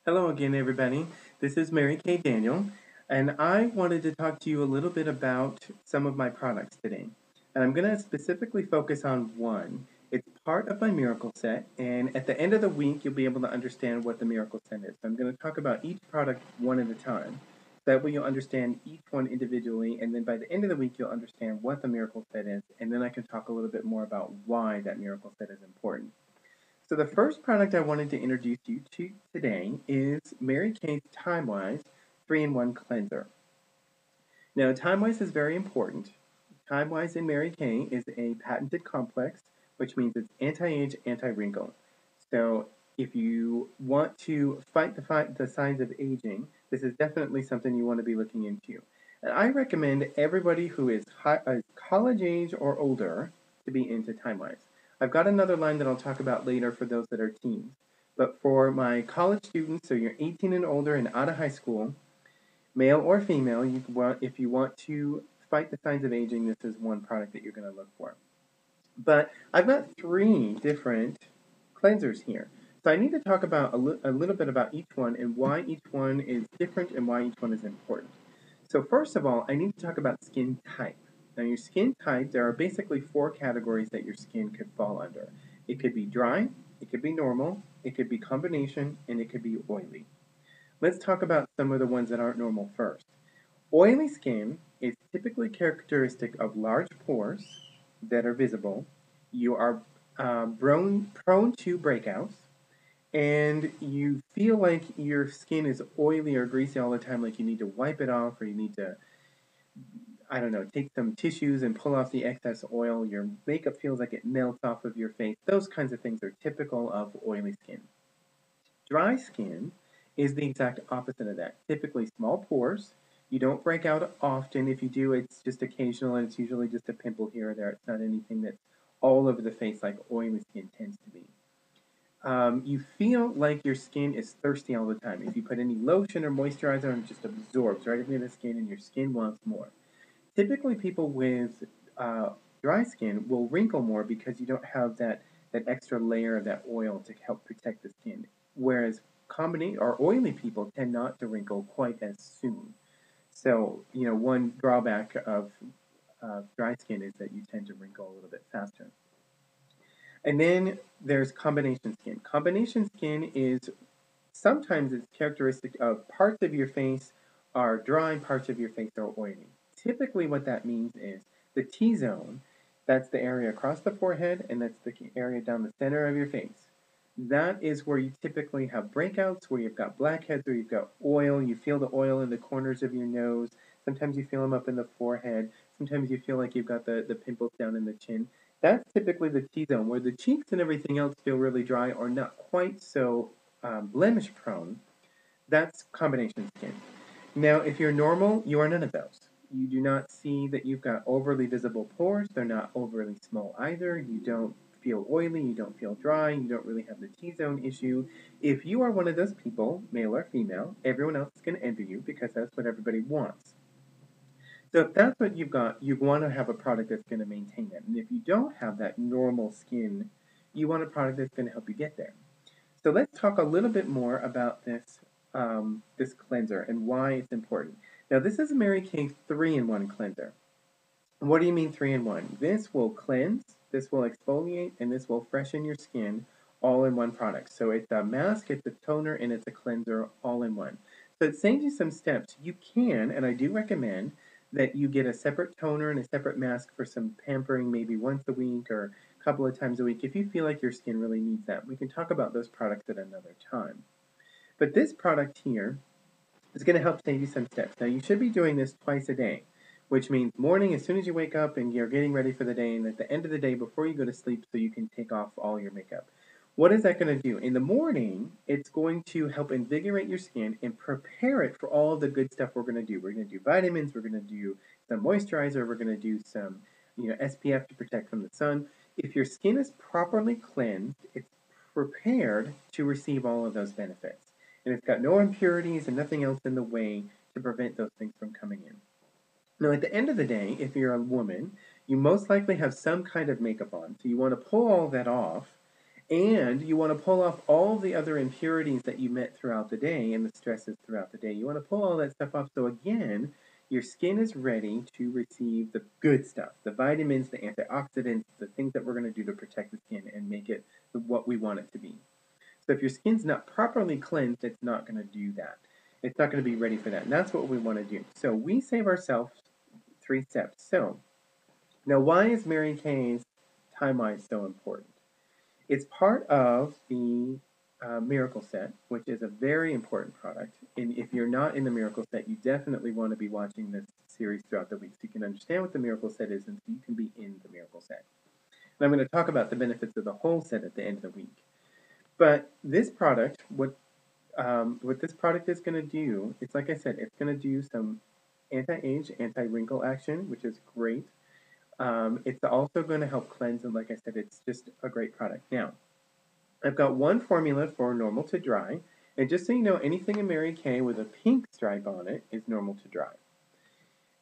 Hello again, everybody. This is Mary Kay Daniel, and I wanted to talk to you a little bit about some of my products today. And I'm going to specifically focus on one. It's part of my miracle set, and at the end of the week, you'll be able to understand what the miracle set is. So I'm going to talk about each product one at a time. That way, you'll understand each one individually, and then by the end of the week, you'll understand what the miracle set is, and then I can talk a little bit more about why that miracle set is important. So the first product I wanted to introduce you to today is Mary Kay's Timewise 3-in-1 Cleanser. Now, Timewise is very important. Timewise in Mary Kay is a patented complex, which means it's anti-age, anti-wrinkle. So if you want to fight the signs of aging, this is definitely something you want to be looking into. And I recommend everybody who is college age or older to be into Timewise. I've got another line that I'll talk about later for those that are teens. But for my college students, so you're 18 and older and out of high school, male or female, if you want to fight the signs of aging, this is one product that you're going to look for. But I've got three different cleansers here. So I need to talk about a little bit about each one and why each one is different and why each one is important. So first of all, I need to talk about skin type. Now your skin type, there are basically four categories that your skin could fall under. It could be dry, it could be normal, it could be combination, and it could be oily. Let's talk about some of the ones that aren't normal first. Oily skin is typically characteristic of large pores that are visible. You are prone to breakouts, and you feel like your skin is oily or greasy all the time, like you need to wipe it off or you need to, I don't know, take some tissues and pull off the excess oil. Your makeup feels like it melts off of your face. Those kinds of things are typical of oily skin. Dry skin is the exact opposite of that. Typically small pores. You don't break out often. If you do, it's just occasional and it's usually just a pimple here or there. It's not anything that's all over the face like oily skin tends to be. You feel like your skin is thirsty all the time. If you put any lotion or moisturizer on, it just absorbs right into the skin and your skin wants more. Typically, people with uh, dry skin will wrinkle more because you don't have that extra layer of that oil to help protect the skin. Whereas combinate or oily people tend not to wrinkle quite as soon. So, one drawback of dry skin is that you tend to wrinkle a little bit faster. And then there's combination skin. Combination skin is sometimes it's characteristic of parts of your face are dry, parts of your face are oily. Typically, what that means is the T zone, that's the area across the forehead, and that's the area down the center of your face. That is where you typically have breakouts, where you've got blackheads, where you've got oil. You feel the oil in the corners of your nose. Sometimes you feel them up in the forehead. Sometimes you feel like you've got the pimples down in the chin. That's typically the T zone, where the cheeks and everything else feel really dry or not quite so blemish prone. That's combination skin. Now, if you're normal, you are none of those. You do not see that you've got overly visible pores. They're not overly small either. You don't feel oily. You don't feel dry. You don't really have the T zone issue. If you are one of those people, male or female, everyone else is going to envy you because that's what everybody wants. So if that's what you've got, you want to have a product that's going to maintain that. And if you don't have that normal skin, you want a product that's going to help you get there. So let's talk a little bit more about this cleanser and why it's important. Now this is a Mary Kay 3-in-1 cleanser. What do you mean 3-in-1? This will cleanse, this will exfoliate, and this will freshen your skin all in one product. So it's a mask, it's a toner, and it's a cleanser all in one. So it saves you some steps. You can, and I do recommend, that you get a separate toner and a separate mask for some pampering maybe once a week or a couple of times a week if you feel like your skin really needs that. We can talk about those products at another time. But this product here is going to help save you some steps. Now, you should be doing this twice a day, which means morning as soon as you wake up and you're getting ready for the day, and at the end of the day before you go to sleep so you can take off all your makeup. What is that going to do? In the morning, it's going to help invigorate your skin and prepare it for all the good stuff we're going to do. We're going to do vitamins, we're going to do some moisturizer, we're going to do some SPF to protect from the sun. If your skin is properly cleansed, it's prepared to receive all of those benefits. And it's got no impurities and nothing else in the way to prevent those things from coming in. Now, at the end of the day, if you're a woman, you most likely have some kind of makeup on. So you want to pull all that off And you want to pull off all the other impurities that you met throughout the day and the stresses throughout the day. You want to pull all that stuff off. So again, your skin is ready to receive the good stuff, the vitamins, the antioxidants, the things that we're going to do to protect the skin and make it what we want it to be. So if your skin's not properly cleansed, it's not going to do that. It's not going to be ready for that. And that's what we want to do. So we save ourselves 3 steps. So now why is Mary Kay's Timewise so important? It's part of the Miracle Set, which is a very important product. And if you're not in the Miracle Set, you definitely want to be watching this series throughout the week so you can understand what the Miracle Set is and so you can be in the Miracle Set. And I'm going to talk about the benefits of the whole set at the end of the week. But this product, what this product is going to do, it's like I said, it's going to do some anti-age, anti-wrinkle action, which is great. It's also going to help cleanse, and like I said, it's just a great product. Now, I've got one formula for normal to dry, and just so you know, anything in Mary Kay with a pink stripe on it is normal to dry.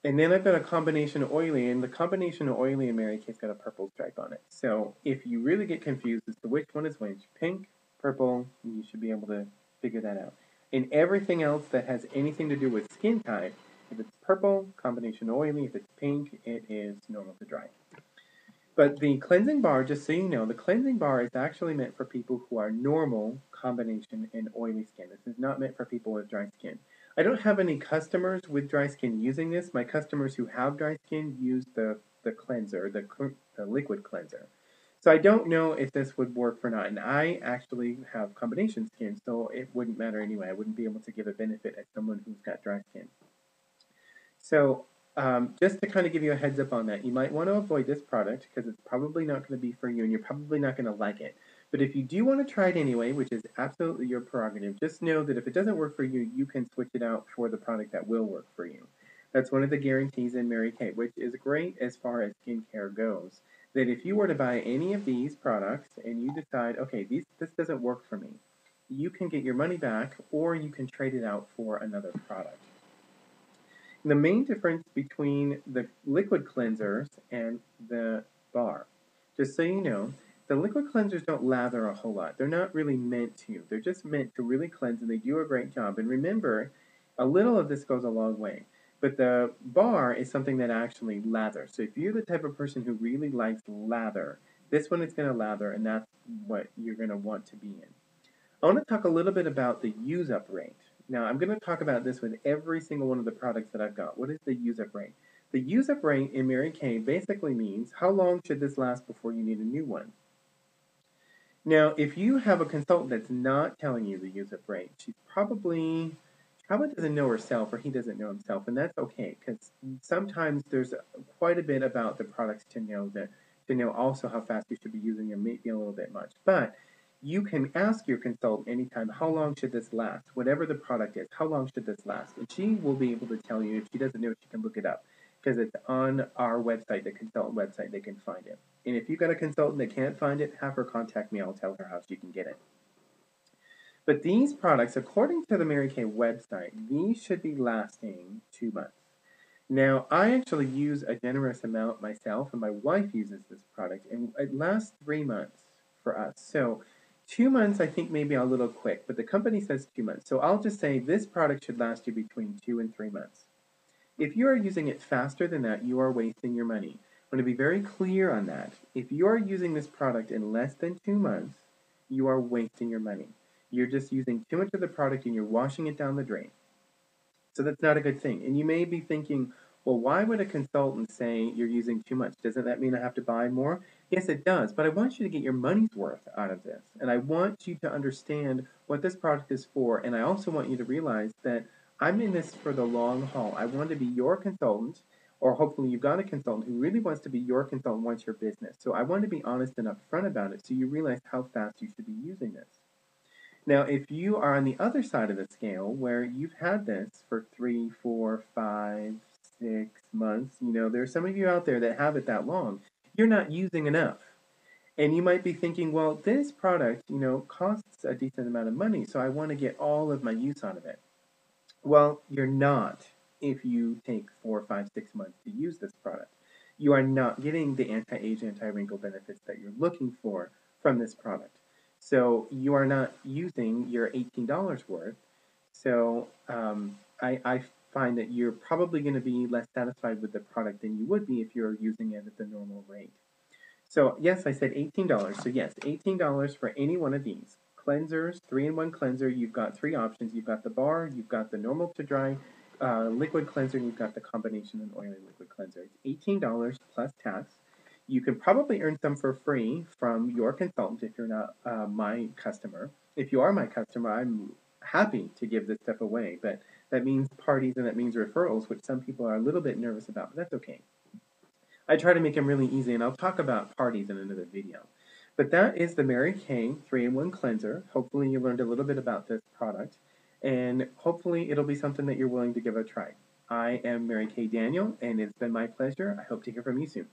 And then I've got a combination of oily, and the combination of oily in Mary Kay's got a purple stripe on it. So if you really get confused as to which one is which, pink, purple, you should be able to figure that out. And everything else that has anything to do with skin type, if it's purple, combination oily. If it's pink, it is normal to dry. But the cleansing bar, just so you know, the cleansing bar is actually meant for people who are normal, combination, and oily skin. This is not meant for people with dry skin. I don't have any customers with dry skin using this. My customers who have dry skin use the cleanser, the liquid cleanser. So I don't know if this would work or not. And I actually have combination skin, so it wouldn't matter anyway. I wouldn't be able to give a benefit as someone who's got dry skin. So just to kind of give you a heads up on that, you might want to avoid this product because it's probably not going to be for you and you're probably not going to like it. But if you do want to try it anyway, which is absolutely your prerogative, just know that if it doesn't work for you, you can switch it out for the product that will work for you. That's one of the guarantees in Mary Kay, which is great as far as skincare goes. That if you were to buy any of these products and you decide, okay, this doesn't work for me, you can get your money back or you can trade it out for another product. The main difference between the liquid cleansers and the bar, just so you know, the liquid cleansers don't lather a whole lot. They're not really meant to. They're just meant to really cleanse, and they do a great job. And remember, a little of this goes a long way. But the bar is something that actually lathers. So if you're the type of person who really likes lather, this one is going to lather, and that's what you're going to want to be in. I want to talk a little bit about the use-up rate. Now, I'm going to talk about this with every single one of the products that I've got. What is the use-up rate? The use-up rate in Mary Kay basically means how long should this last before you need a new one. Now, if you have a consultant that's not telling you the use-up rate, she probably doesn't know herself or he doesn't know himself, and that's okay because sometimes there's quite a bit about the products to know also how fast you should be using them, maybe a little bit much. But you can ask your consultant anytime, how long should this last? Whatever the product is, how long should this last? And she will be able to tell you. If she doesn't know, she can look it up because it's on our website, the consultant website, they can find it. And if you've got a consultant that can't find it, have her contact me. I'll tell her how she can get it. But these products, according to the Mary Kay website, these should be lasting 2 months. Now, I actually use a generous amount myself, and my wife uses this product, and it lasts 3 months for us. So 2 months, I think, maybe a little quick, but the company says 2 months. So I'll just say this product should last you between 2 and 3 months. If you are using it faster than that, you are wasting your money. I'm going to be very clear on that. If you are using this product in less than 2 months, you are wasting your money. You're just using too much of the product and you're washing it down the drain. So that's not a good thing. And you may be thinking, well, why would a consultant say you're using too much? Doesn't that mean I have to buy more? Yes, it does. But I want you to get your money's worth out of this. And I want you to understand what this product is for. And I also want you to realize that I'm in this for the long haul. I want to be your consultant, or hopefully you've got a consultant who really wants to be your consultant, wants your business. So I want to be honest and upfront about it so you realize how fast you should be using this. Now, if you are on the other side of the scale where you've had this for 3, 4, 5, 6 months, there's some of you out there that have it that long, you're not using enough. And you might be thinking, well, this product, costs a decent amount of money, so I want to get all of my use out of it. Well, you're not if you take 4, 5, 6 months to use this product. You are not getting the anti-age, anti-wrinkle benefits that you're looking for from this product. So you are not using your $18 worth. So I find that you're probably going to be less satisfied with the product than you would be if you're using it at the normal rate. So yes, I said $18. So yes, $18 for any one of these. Cleansers, 3-in-1 cleanser, you've got three options. You've got the bar, you've got the normal to dry liquid cleanser, and you've got the combination and oily liquid cleanser. It's $18 plus tax. You can probably earn some for free from your consultant if you're not my customer. If you are my customer, I'm happy to give this stuff away, but that means parties and that means referrals, which some people are a little bit nervous about, but that's okay. I try to make them really easy, and I'll talk about parties in another video. But that is the Mary Kay 3-in-1 cleanser. Hopefully you learned a little bit about this product, and hopefully it'll be something that you're willing to give a try. I am Mary Kay Daniel, and it's been my pleasure. I hope to hear from you soon.